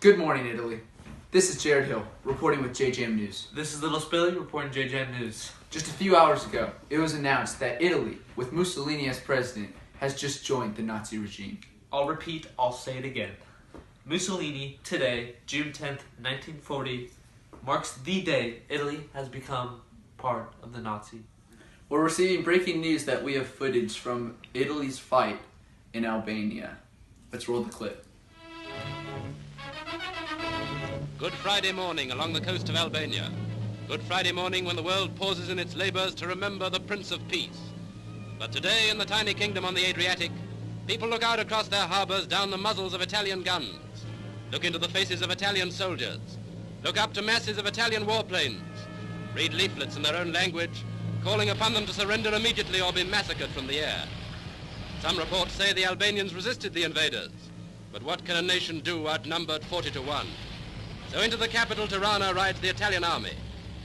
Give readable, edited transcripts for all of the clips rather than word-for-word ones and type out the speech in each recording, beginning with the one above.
Good morning, Italy. This is Jared Hill, reporting with JJAM News. This is Little Spilly, reporting JJAM News. Just a few hours ago, it was announced that Italy, with Mussolini as president, has just joined the Nazi regime. I'll repeat, I'll say it again. Mussolini, today, June 10th, 1940, marks the day Italy has become part of the Nazi. We're receiving breaking news that we have footage from Italy's fight in Albania. Let's roll the clip. Good Friday morning along the coast of Albania. Good Friday morning when the world pauses in its labors to remember the Prince of Peace. But today in the tiny kingdom on the Adriatic, people look out across their harbors down the muzzles of Italian guns, look into the faces of Italian soldiers, look up to masses of Italian warplanes, read leaflets in their own language, calling upon them to surrender immediately or be massacred from the air. Some reports say the Albanians resisted the invaders, but what can a nation do outnumbered 40-1? So into the capital, Tirana, rides the Italian army,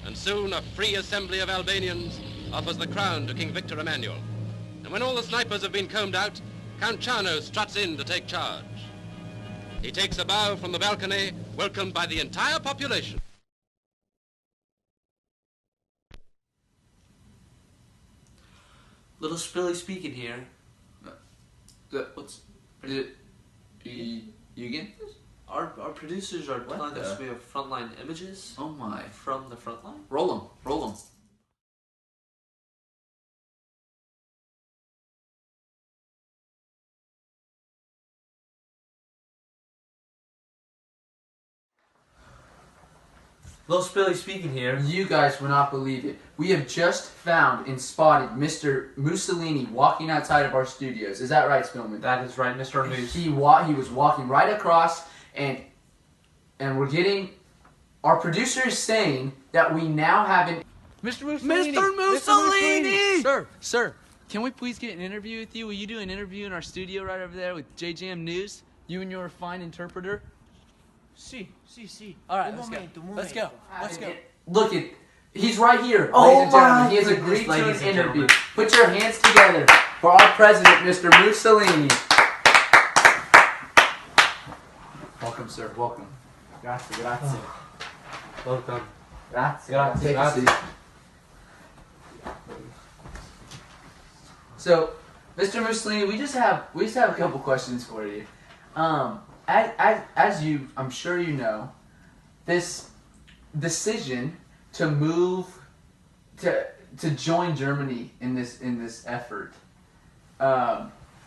and soon a free assembly of Albanians offers the crown to King Victor Emmanuel. And when all the snipers have been combed out, Count Chano struts in to take charge. He takes a bow from the balcony, welcomed by the entire population. Little Spilly speaking here. What's... Is it... You again? Our producers are telling us we have frontline images. Oh my. From the front line? Roll them. Little Spilly speaking here. You guys will not believe it. We have just found and spotted Mr. Mussolini walking outside of our studios. Is that right, Spillman? That is right, Mr. News. He was walking right across, and we're getting our producers saying that we now have an... Mr. Mussolini! Mr. Mussolini! Sir, can we please get an interview with you? Will you do an interview in our studio right over there with JJAM News? You and your fine interpreter? Sì. All right, let's go. Look at... He's right here, ladies and gentlemen. He has agreed to an interview. Put your hands together for our president, Mr. Mussolini. Welcome, sir. Welcome. Grazie. Welcome. Grazie. Take a seat. So, Mr. Mussolini, we just have a couple questions for you. As you, I'm sure you know, this decision to move to join Germany in this effort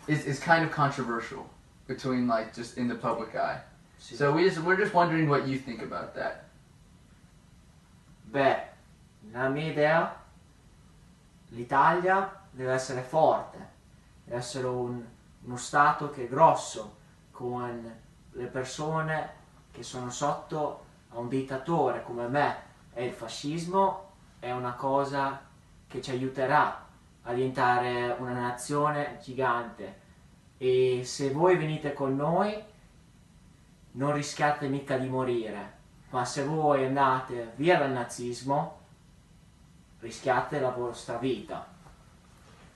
is kind of controversial between just in the public eye. So we're just wondering what you think about that. Beh, nella mia idea l'Italia deve essere forte, deve essere uno stato che è grosso, con le persone che sono sotto a un dittatore come me, e il fascismo è una cosa che ci aiuterà a diventare una nazione gigante, e se voi venite con noi non rischiate mica di morire, ma se voi andate via dal nazismo rischiate la vostra vita.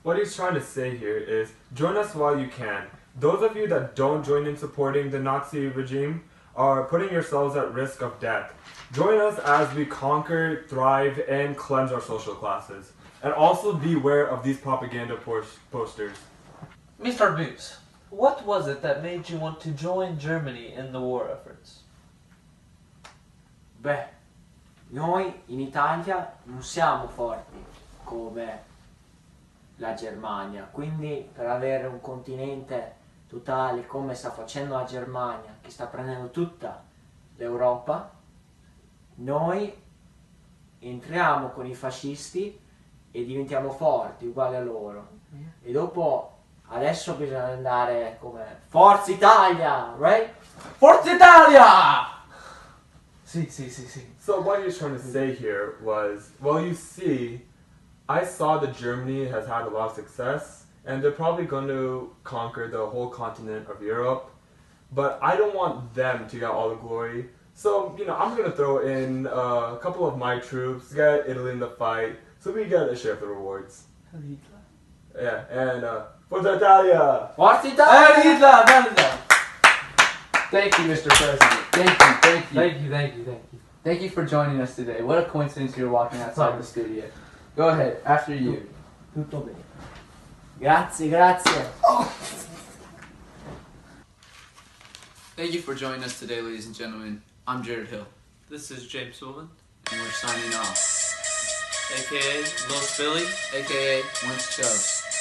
What he's trying to say here is, join us while you can. Those of you that don't join in supporting the Nazi regime are putting yourselves at risk of death. Join us as we conquer, thrive, and cleanse our social classes. And also beware of these propaganda posters. Mr. News, what was it that made you want to join Germany in the war efforts? Beh, noi in Italia non siamo forti come la Germania, quindi per avere un continente totale come sta facendo la Germania, che sta prendendo tutta l'Europa, noi entriamo con i fascisti e diventiamo forti uguali a loro, e dopo adesso bisogna andare come Forza Italia, right? Forza Italia! See, see, see, see. So what he was trying to say here was, well, you see, I saw that Germany has had a lot of success, and they're probably going to conquer the whole continent of Europe, but I don't want them to get all the glory. So, I'm going to throw in a couple of my troops, get Italy in the fight, so we get a share of the rewards. Yeah, and Forza Italia! Forza Italia! Thank you, Mr. President. Thank you, thank you. Thank you, thank you, thank you. Thank you for joining us today. What a coincidence you're walking outside the studio. Go ahead, after you. Tutto bene. Grazie, grazie. Thank you for joining us today, ladies and gentlemen. I'm Jared Hill, This is James Spillman, and we're signing off. aka Lil Spilly. AKA Once Chose.